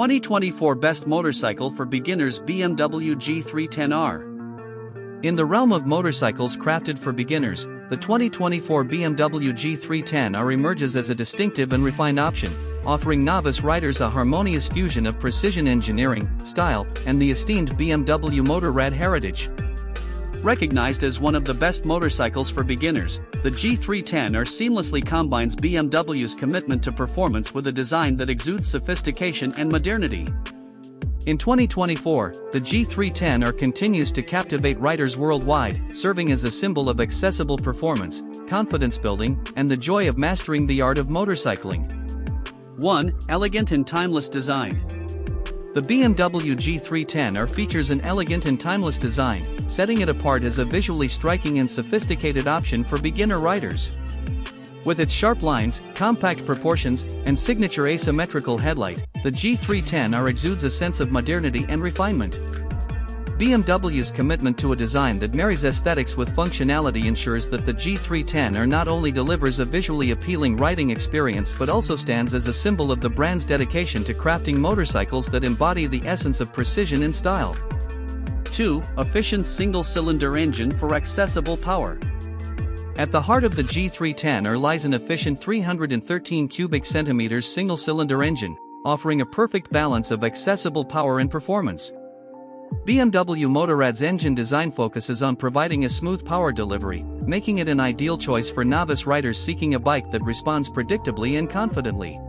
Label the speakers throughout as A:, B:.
A: 2024 Best Motorcycle for Beginners BMW G310R. In the realm of motorcycles crafted for beginners, the 2024 BMW G310R emerges as a distinctive and refined option, offering novice riders a harmonious fusion of precision engineering, style, and the esteemed BMW Motorrad heritage. Recognized as one of the best motorcycles for beginners, the G310R seamlessly combines BMW's commitment to performance with a design that exudes sophistication and modernity. In 2024, the G310R continues to captivate riders worldwide, serving as a symbol of accessible performance, confidence building, and the joy of mastering the art of motorcycling. 1. Elegant and timeless design. The BMW G310R features an elegant and timeless design, setting it apart as a visually striking and sophisticated option for beginner riders. With its sharp lines, compact proportions, and signature asymmetrical headlight, the G310R exudes a sense of modernity and refinement. BMW's commitment to a design that marries aesthetics with functionality ensures that the G310R not only delivers a visually appealing riding experience but also stands as a symbol of the brand's dedication to crafting motorcycles that embody the essence of precision and style. 2. Efficient single-cylinder engine for accessible power. At the heart of the G310R lies an efficient 313 cubic centimeters single-cylinder engine, offering a perfect balance of accessible power and performance. BMW Motorrad's engine design focuses on providing a smooth power delivery, making it an ideal choice for novice riders seeking a bike that responds predictably and confidently.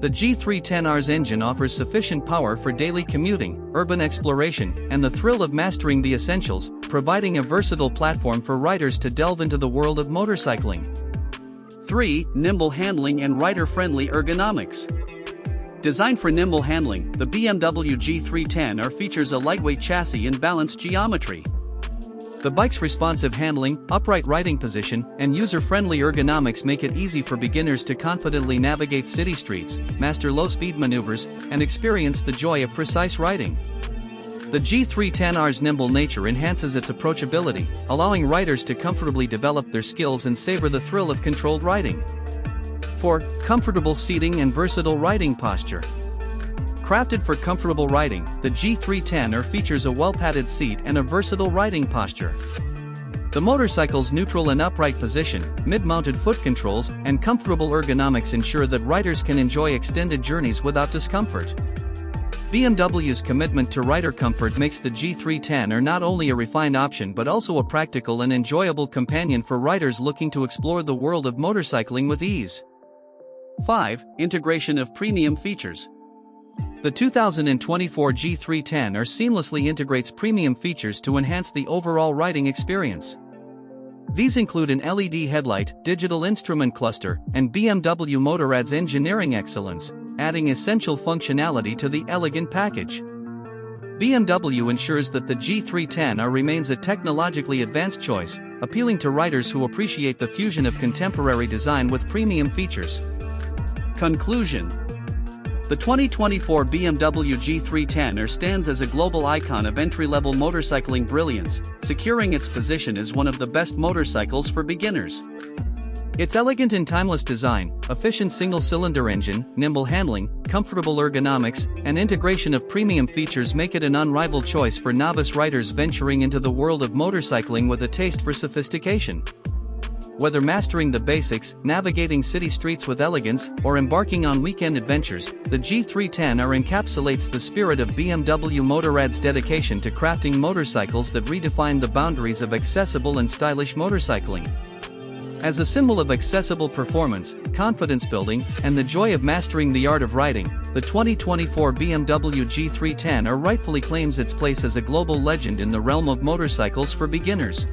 A: The G310R's engine offers sufficient power for daily commuting, urban exploration, and the thrill of mastering the essentials, providing a versatile platform for riders to delve into the world of motorcycling. 3. Nimble handling and rider-friendly ergonomics. Designed for nimble handling, the BMW G310R features a lightweight chassis and balanced geometry. The bike's responsive handling, upright riding position, and user-friendly ergonomics make it easy for beginners to confidently navigate city streets, master low-speed maneuvers, and experience the joy of precise riding. The G310R's nimble nature enhances its approachability, allowing riders to comfortably develop their skills and savor the thrill of controlled riding. 4. Comfortable seating and versatile riding posture. Crafted for comfortable riding, the G310R features a well-padded seat and a versatile riding posture. The motorcycle's neutral and upright position, mid-mounted foot controls, and comfortable ergonomics ensure that riders can enjoy extended journeys without discomfort. BMW's commitment to rider comfort makes the G310R not only a refined option but also a practical and enjoyable companion for riders looking to explore the world of motorcycling with ease. 5. Integration of premium features. The 2024 G310R seamlessly integrates premium features to enhance the overall riding experience. These include an LED headlight, digital instrument cluster, and BMW Motorrad's engineering excellence, adding essential functionality to the elegant package. BMW ensures that the G310R remains a technologically advanced choice, appealing to riders who appreciate the fusion of contemporary design with premium features. Conclusion. The 2024 BMW G310R stands as a global icon of entry-level motorcycling brilliance, securing its position as one of the best motorcycles for beginners. Its elegant and timeless design, efficient single-cylinder engine, nimble handling, comfortable ergonomics, and integration of premium features make it an unrivaled choice for novice riders venturing into the world of motorcycling with a taste for sophistication. Whether mastering the basics, navigating city streets with elegance, or embarking on weekend adventures, the G310R encapsulates the spirit of BMW Motorrad's dedication to crafting motorcycles that redefine the boundaries of accessible and stylish motorcycling. As a symbol of accessible performance, confidence building, and the joy of mastering the art of riding, the 2024 BMW G310R rightfully claims its place as a global legend in the realm of motorcycles for beginners.